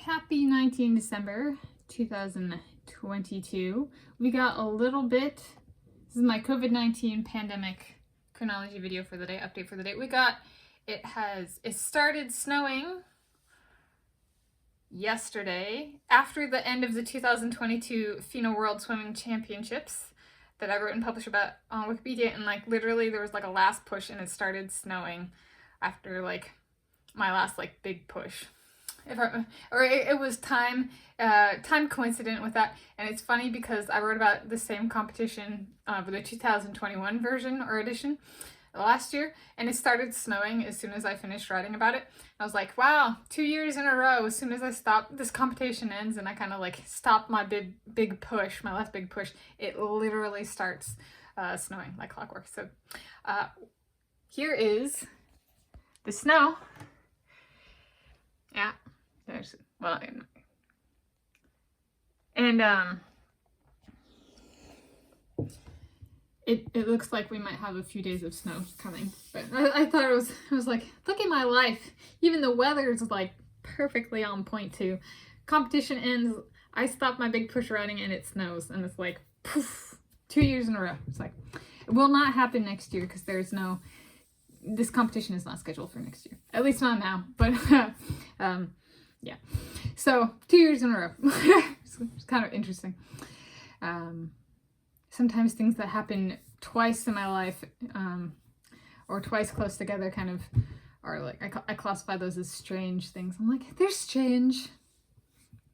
happy 19 December 2022. We got a little bit, this is my COVID-19 pandemic chronology video for the day, update for the day. It started snowing yesterday after the end of the 2022 FINA World Swimming Championships that I wrote and published about on Wikipedia, and like literally there was like a last push and it started snowing after like my last like big push. It was time coincident with that. And it's funny because I wrote about the same competition for the 2021 version or edition last year, and it started snowing as soon as I finished writing about it. I was like, wow, 2 years in a row, as soon as I stop, this competition ends, and I kind of like stopped my big push, my last big push, it literally starts snowing like clockwork. So here is the snow. Yeah, there's, well, and it looks like we might have a few days of snow coming, but I thought it was like, look at my life. Even the weather's like perfectly on point too. Competition ends, I stop my big push riding, and it snows, and it's like, poof, 2 years in a row. It's like, it will not happen next year because this competition is not scheduled for next year. At least not now, but yeah. So 2 years in a row. It's kind of interesting. Sometimes things that happen twice in my life, or twice close together, kind of are like, I classify those as strange things. I'm like, they're strange,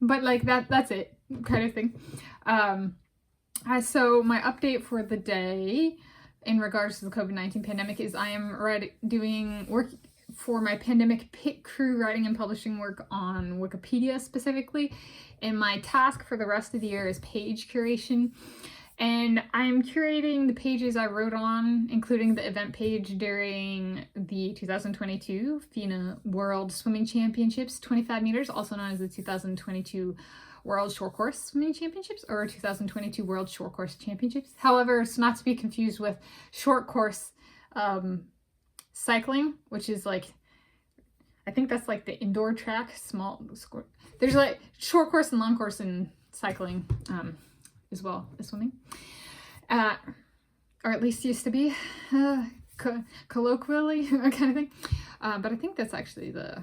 but like that's it, kind of thing. So my update for the day in regards to the COVID-19 pandemic is I am doing work for my pandemic pit crew writing and publishing work on Wikipedia specifically, and my task for the rest of the year is page curation. And I'm curating the pages I wrote on, including the event page during the 2022 FINA World Swimming Championships, 25 meters, also known as the 2022 World Short Course Swimming Championships, or 2022 World Short Course Championships. However, it's not to be confused with short course cycling, which is like, I think that's like the indoor track, there's like short course and long course in cycling, as well as swimming, or at least used to be, colloquially, kind of thing. But I think that's actually the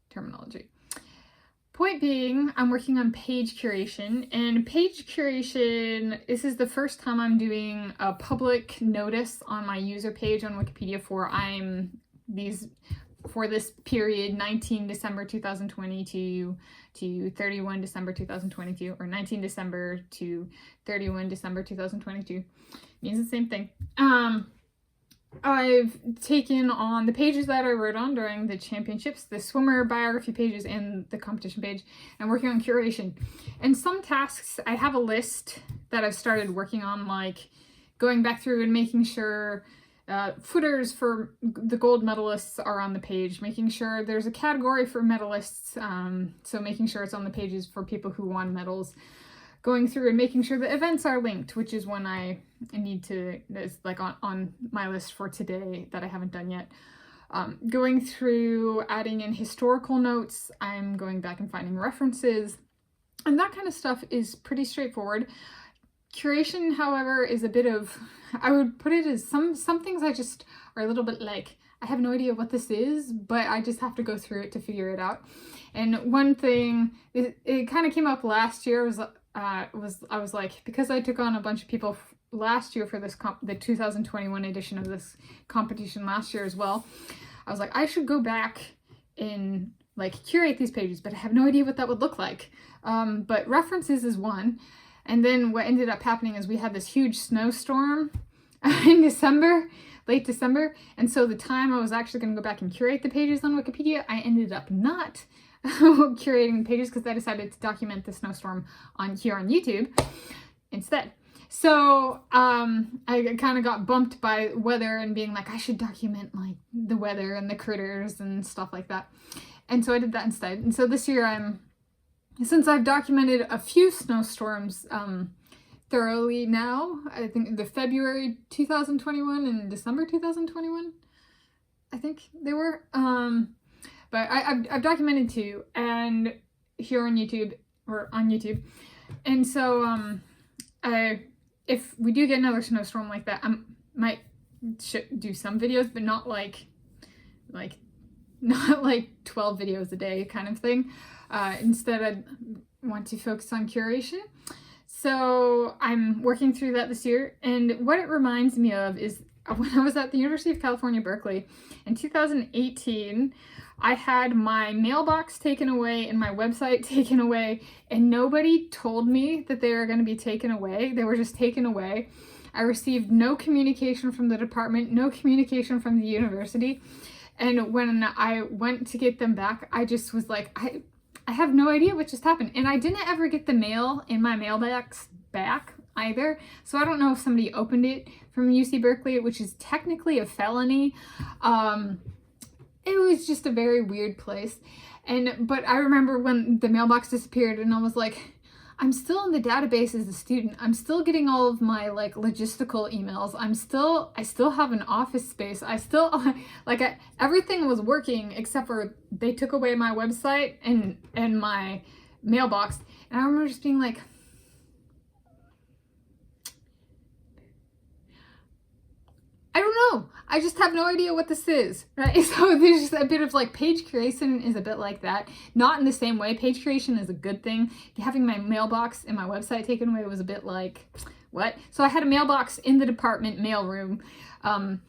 terminology. Point being, I'm working on page curation, and page curation, this is the first time I'm doing a public notice on my user page on Wikipedia for this period, 19 December 2022 to 31 December 2022, or 19 December to 31 December 2022, means the same thing. I've taken on the pages that I wrote on during the championships, the swimmer biography pages and the competition page, and working on curation. And some tasks, I have a list that I've started working on, like going back through and making sure footers for the gold medalists are on the page, making sure there's a category for medalists, so making sure it's on the pages for people who won medals, going through and making sure the events are linked, which is one I need to, that's like on my list for today that I haven't done yet. Going through, adding in historical notes, I'm going back and finding references, and that kind of stuff is pretty straightforward. Curation, however, is a bit of, I would put it as some things I just are a little bit like, I have no idea what this is, but I just have to go through it to figure it out. And one thing, it kind of came up last year, I was like, because I took on a bunch of people last year for this the 2021 edition of this competition last year as well, I was like, I should go back and like curate these pages, but I have no idea what that would look like. But references is one. And then what ended up happening is we had this huge snowstorm in December, late December. And so the time I was actually going to go back and curate the pages on Wikipedia, I ended up not curating the pages because I decided to document the snowstorm here on YouTube instead. So I kind of got bumped by weather and being like, I should document like the weather and the critters and stuff like that. And so I did that instead. And so this year since I've documented a few snowstorms thoroughly now, I think the February 2021 and December 2021, I think they were, but I've documented two, and here on YouTube, or on YouTube. And so if we do get another snowstorm like that, I might do some videos, but not like 12 videos a day kind of thing. Instead, I want to focus on curation. So I'm working through that this year. And what it reminds me of is when I was at the University of California, Berkeley in 2018, I had my mailbox taken away and my website taken away, and nobody told me that they were going to be taken away. They were just taken away. I received no communication from the department, no communication from the university. And when I went to get them back, I just was like, I have no idea what just happened. And I didn't ever get the mail in my mailbox back either. So I don't know if somebody opened it from UC Berkeley, which is technically a felony. It was just a very weird place. But I remember when the mailbox disappeared and I was like, I'm still in the database as a student. I'm still getting all of my like logistical emails. I still have an office space. I still everything was working except for they took away my website and my mailbox. And I remember just being like, I don't know. I just have no idea what this is, right? So there's just a bit of like page curation is a bit like that. Not in the same way. Page curation is a good thing. Having my mailbox and my website taken away was a bit like, what? So I had a mailbox in the department mailroom. And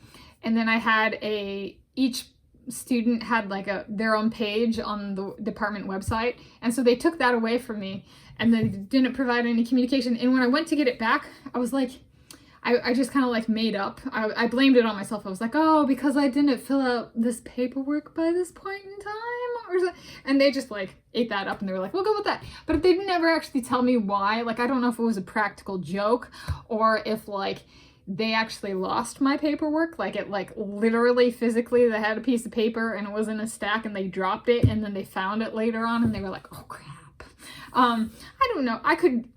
then I had each student had like their own page on the department website. And so they took that away from me and they didn't provide any communication. And when I went to get it back, I was like, I just kind of like made up. I blamed it on myself. I was like, oh, because I didn't fill out this paperwork by this point in time, or something. And they just like ate that up and they were like, we'll go with that. But they didn't ever actually tell me why. Like, I don't know if it was a practical joke or if like they actually lost my paperwork. Like it like literally physically they had a piece of paper and it was in a stack and they dropped it and then they found it later on and they were like, oh crap. I don't know. I could,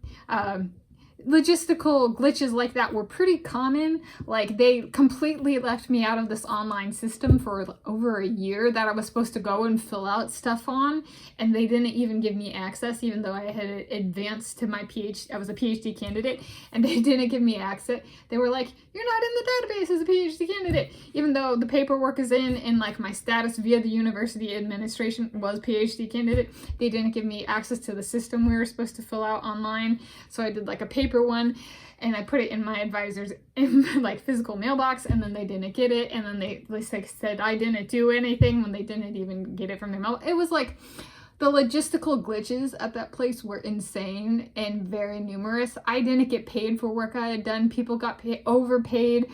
logistical glitches like that were pretty common. Like they completely left me out of this online system for over a year that I was supposed to go and fill out stuff on, and they didn't even give me access even though I had advanced to my PhD. I was a PhD candidate and they didn't give me access. They were like, you're not in the database as a PhD candidate, even though the paperwork is in and like my status via the university administration was PhD candidate. They didn't give me access to the system we were supposed to fill out online. So I did like a paper one and I put it in my advisor's like physical mailbox, and then they didn't get it, and then they like said I didn't do anything when they didn't even get it from their mail. It was like the logistical glitches at that place were insane and very numerous. I didn't get paid for work I had done. People got overpaid.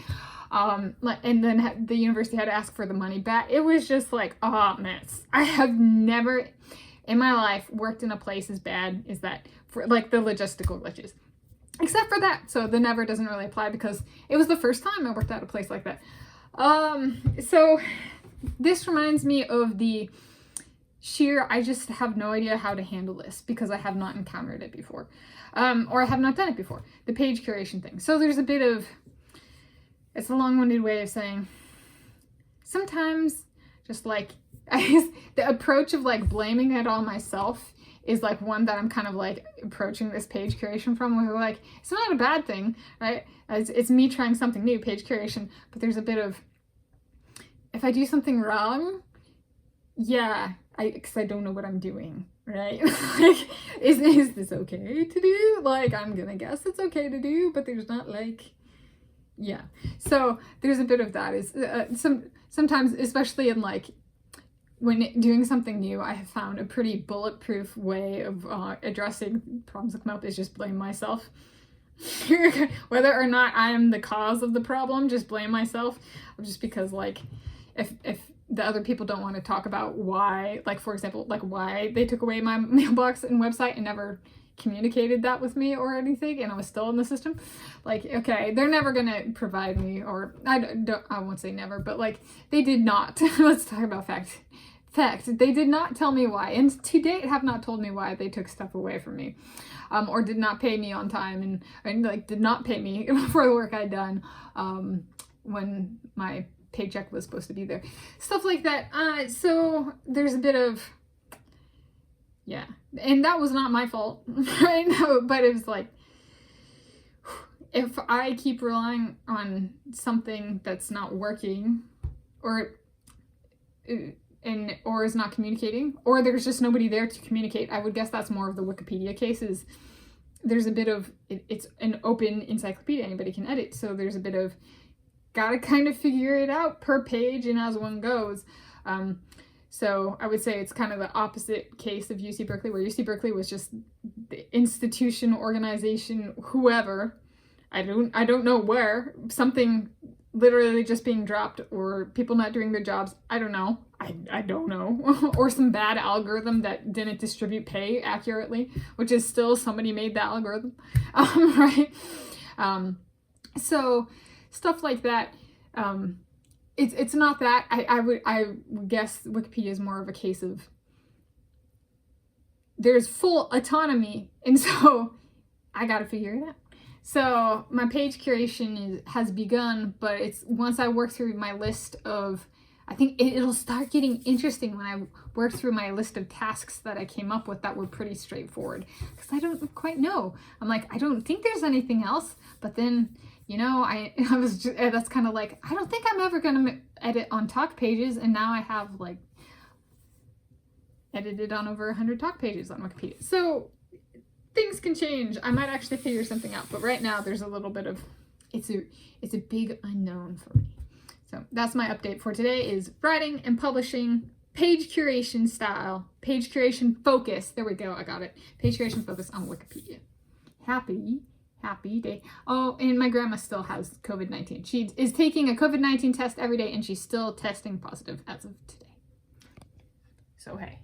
And then the university had to ask for the money back. It was just like a hot mess. I have never in my life worked in a place as bad as that for like the logistical glitches. Except for that. So the never doesn't really apply because it was the first time I worked at a place like that. So this reminds me of the sheer, I just have no idea how to handle this because I have not encountered it before. Or I have not done it before. The page curation thing. So there's a bit of, it's a long-winded way of saying, sometimes just like, the approach of like blaming it on myself is like one that I'm kind of like approaching this page curation from. We're like, it's not a bad thing, right? It's me trying something new, page curation, but there's a bit of, if I do something wrong, yeah, because I don't know what I'm doing, right? Like, is this okay to do? Like, I'm gonna guess it's okay to do, but there's not like, yeah. So there's a bit of that. Is sometimes, especially in like, when doing something new, I have found a pretty bulletproof way of addressing problems that come up is just blame myself. Whether or not I am the cause of the problem, just blame myself. Just because like, if the other people don't want to talk about why, like for example, like why they took away my mailbox and website and never communicated that with me or anything, and I was still in the system, like, okay, they're never gonna provide me, or I won't say never, but like they did not. Let's talk about fact, they did not tell me why, and to date have not told me why they took stuff away from me, or did not pay me on time, and like did not pay me for the work I'd done when my paycheck was supposed to be there, stuff like that. So there's a bit of, Yeah. And that was not my fault, right? No, but it was like, if I keep relying on something that's not working, or is not communicating, or there's just nobody there to communicate, I would guess that's more of the Wikipedia cases. There's a bit of, it's an open encyclopedia, anybody can edit, so there's a bit of gotta kind of figure it out per page and as one goes. So I would say it's kind of the opposite case of UC Berkeley, where UC Berkeley was just the institution, organization, whoever, I don't know where, something literally just being dropped, or people not doing their jobs. I don't know. I don't know. Or some bad algorithm that didn't distribute pay accurately, which is still somebody made the algorithm, right? So stuff like that. It's not that. I would guess Wikipedia is more of a case of there's full autonomy, and so I got to figure it out. So my page curation has begun, but it's once I work through my list of, I think it'll start getting interesting when I work through my list of tasks that I came up with that were pretty straightforward, because I don't quite know. I'm like, I don't think there's anything else, but then, you know, I was just, that's kind of like, I don't think I'm ever going to edit on talk pages, and now I have like edited on over 100 talk pages on Wikipedia. So things can change. I might actually figure something out, but right now there's a little bit of, it's a big unknown for me. So that's my update for today, is writing and publishing, page curation style, page curation focus. There we go. I got it. Page curation focus on Wikipedia. Happy day. Oh, and my grandma still has COVID-19. She is taking a COVID-19 test every day, and she's still testing positive as of today. So, hey.